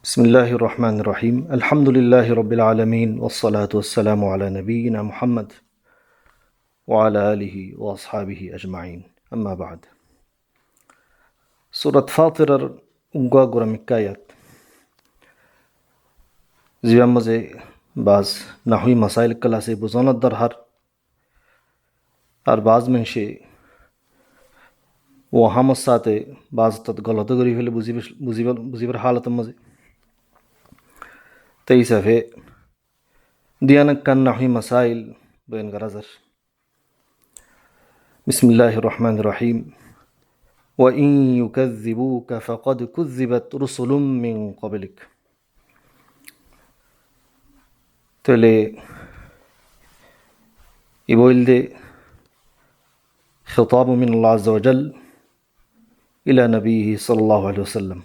বিসমিল্লাহির রহমানির রহিম আলহামদুলিল্লাহি রাব্বিল আলামিন ওয়াসসালাতু ওয়াসসালামু আলা নাবিয়িনা মুহাম্মদ ওয়া আলা আলিহি ওয়া আসহাবিহি আজমাইন আম্মা বা'দ। সূরাত ফাতিরের উগ্গা জিয়ার মাঝে বাজ নাহুই মাসাইল ক্লাসে বুঝানোর দরকার আর বাজ মানুষে ওহামর সাথে বাজ তত গলত করি ফেলে বুঝিবার হালতের মাঝে তাই হিসাবে দিয়ানক কান নাহুই মাসাইল বয়ান করা যার। বিসমিল্লাহির রহমানির রহিম وإن يكذبوك فقد كذبت رسل من قبلك। তাহলে এই বলতে خطاب من الله عز وجل إلى نبيه صلى الله عليه وسلم।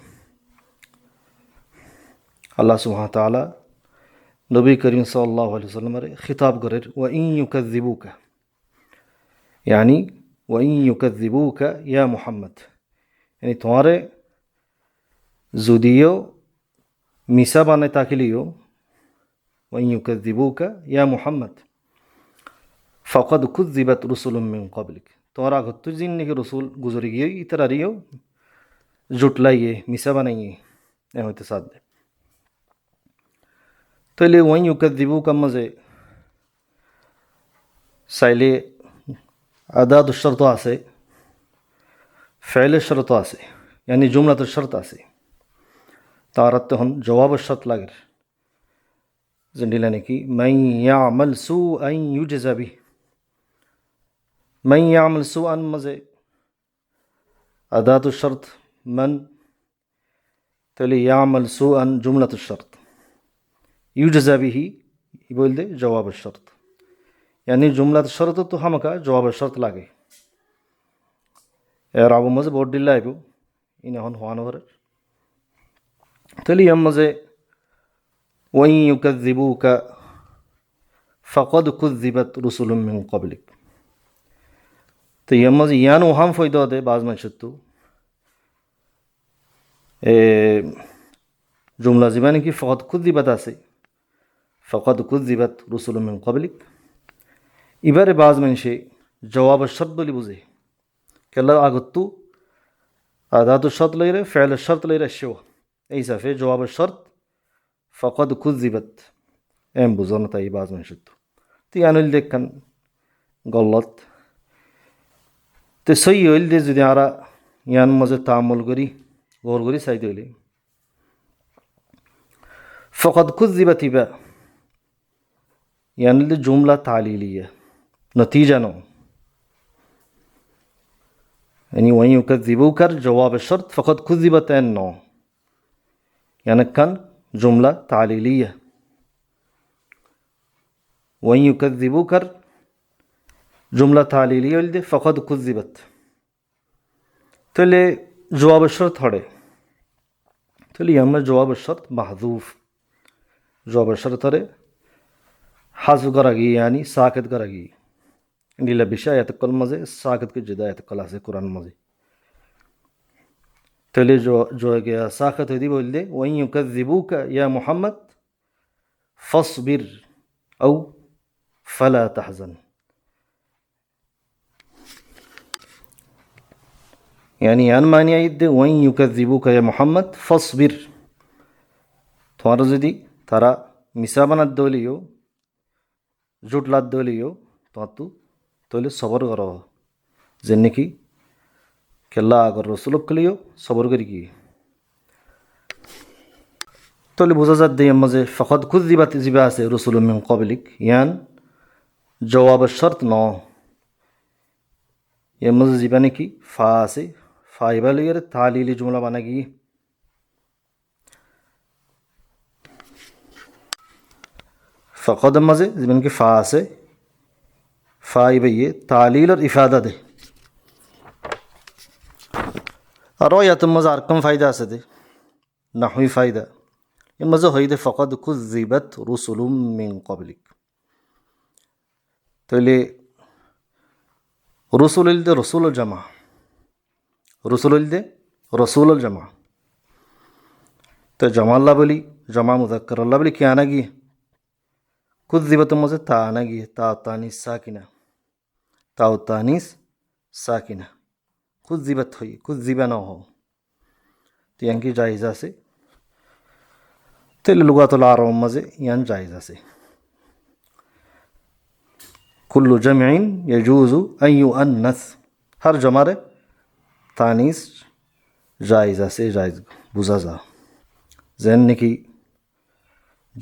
আল্লাহ সুবহানাহু ওয়া তাআলা নবী করিম সাল্লাল্লাহু আলাইহি ওয়াসাল্লামের খিতাব করেন وإن يكذبوك يعني وإن يكذبوك يا محمد, यानी तुम्हारे जुदियो मिसा बाने ताकिलियो وإن يكذبوك يا محمد فقد كذبت رسل من قبلك, तुम्हारा गत्तु जिन्ने के रसूल गुजर गए इतरा रियो जुटलाइए मिसा बनाइए ए होते साथ दे। तो ले वहीं युकذिबूक मजे साइले আদাদ শর্ত আছে, ফেলের শর্ত আছে, यानी জুমলাতের শর্ত আছে। তার তখন জবাবের শর্ত লাগে যে নিলে নাকি মান ইয়ামাল সুআন ইউজজা বিহি, মান ইয়ামাল সুআন মজে আদাদ শর্ত মান, তাহলে ইয়ামাল সুআন জুমলাতুর শর্ত, ইউজজা বিহি বলতে জবাবের শর্ত, यानी जुमला शर्त तो हम का जवाब शर्त लागे यार आबू मजे बोर्ड डिल्ला आइबो इन हन हुआन हो रे। तली हम मजे वहीं युकذिबूका फक़द कुज़िबत रुसुलुम मिन क़ब्लिक, तो यम मजे यान हम फ़ायदा दे बाज़ में शत्तु जुमला ज़िबानी की फ़क़द कुज़िबत आसे फ़क़द कुज़िबत रुसुलुम मिन क़ब्लिक। এবারে বাজ মানুষে জবাবের শর্ত বলি বুঝে কেলা আগত্তু আদাতুর শর্ত লইরে ফেলের শর্ত লইরে সেও এই সাফে জবাবের শর্ত ফকদ কুযিবাত এম বুঝানো তাই বাজ মানুষের তো আনুল দেখখান গলত তো সই হইল দিয়ে যদি আরা ইয়ান মজে তামল করি গৌর করি চাইতে হইলে ফকদ কুযিবাত ইবা यानी जुमला तालीलिया नतीजा नो, यानी वहीं युकذिबूक कर जवाब शर्त फ़क़द कुज़िबत एन नो, यानी कन जुमला तालीलिया वहीं युकذिबूक कर जुमला तालीलिया दे फ़क़द कुज़िबत, तो ले जवाब शर्त थोड़े तो ले हमें जवाब शर्त महज़ूफ़ जवाब शर्त थोड़े हाज़ करागी यानी साकित करागी नीला बिशा आयत कल मज़े साकित के जुदा आयत कल से कुरान मज़े तले जो गया साकित हुई बोल दे वहीं युकذिबूक या मोहम्मद फ़स्बिर औ फला तहज़न, यानी यान मानी आई दे वहीं युकذिबूक या मोहम्मद फ़स्बिर, तुम्हारा जदी तारा मिसा बना दोलियो जुट लाद दोलियो तो तोले सबर करो जन्ने की केला अगर रसूलक के लियो सबर करी की तोले बुझा जात दे मजे फ़क़द कुज़िबत जिबा से रसूलुम मिन क़ब्लिक यान जवाब शर्त नौ ये मजे जिबाने की फ़ा से फ़ाइबा लियर तालीली जुमला बनेगी फ़क़द मजे जिबाने की फ़ा से फ़ाइबा ये तालील और इफ़ादा दे और या तुम मज़ा कम फ़ायदा से दे नहुई फ़ायदा ये मज़ा हुई दे फ़क़द कुज़िबत रुसुलुम मिन क़ब्लिक, तो ले रसूल दे रसूल जमा रसूल दे रसूल जमा, তো জমা আল্লাহ বলি, জমা মুজাক্কার আল্লাহ বলি কি আনা গিয়ে কুদ্দিবাতের মধ্যে তা আনা গিয়ে তা তানিস সাকিনা, তাও তানিস সাকিনা কুদ্দিবাত হই কুদ্দিবা না হও তিয়ান কি জায়েজ আছে। তাহলে লুগাতুল আরব মাঝে ইয়ান জায়েজ আছে। কুল্লু জামিন ইয়াজুজু আন ইউআন্নাস, হর জমারে তানিস জায়েজ আছে, জায়েজ বুঝা যা। যেন নাকি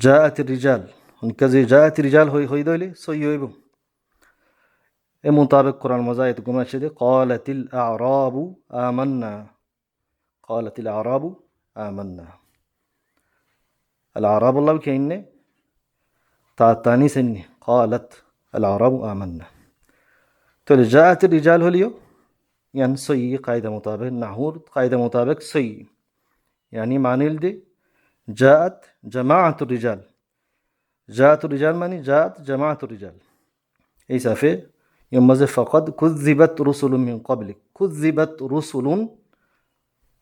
জাআত রিজাল, উনকা যে জাআত রিজাল হই দইলে সই হইব। এ মোতাবেক কোরআন মজায়ত গুমাশে দে ক্বালাতিল আ'রাবু আমান্না, ক্বালাতিল আ'রাবু আমান্না। الأعراب الله كأنه تاني سني قالت الأعراب آمنا. تقول جاءت الرجال هليو يعني صي قاعدة مطابق نحور قاعدة مطابق صي، يعني معنى دي جاءت جماعة الرجال، جاءت الرجال معنى جاءت جماعة الرجال. أي سافي يوم فقد كذبت رسل من قبلك، كذبت رسل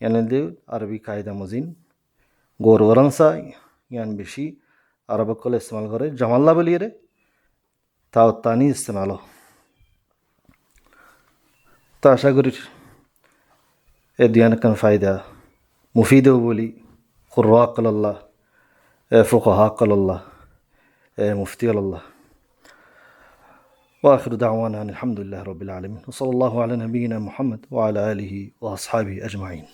يعني دي عربي قاعدة مزين غور ورنسا ইয়ান বেশি আরব কলে ইস্তেমাল করে জামাল্লা বলিয়ে রে তাও তানি ইস্তেমাল। তো আশা করি এ দিয়ান কান ফায়দা মুফিদও বলি কুররা কাল্লাহ এ ফুকাহা কাল্লাহ এ মুফতি আল্লাহ। وآخر دعوانا الحمد لله رب العالمين وصلى الله على نبينا محمد وعلى آله وأصحابه أجمعين.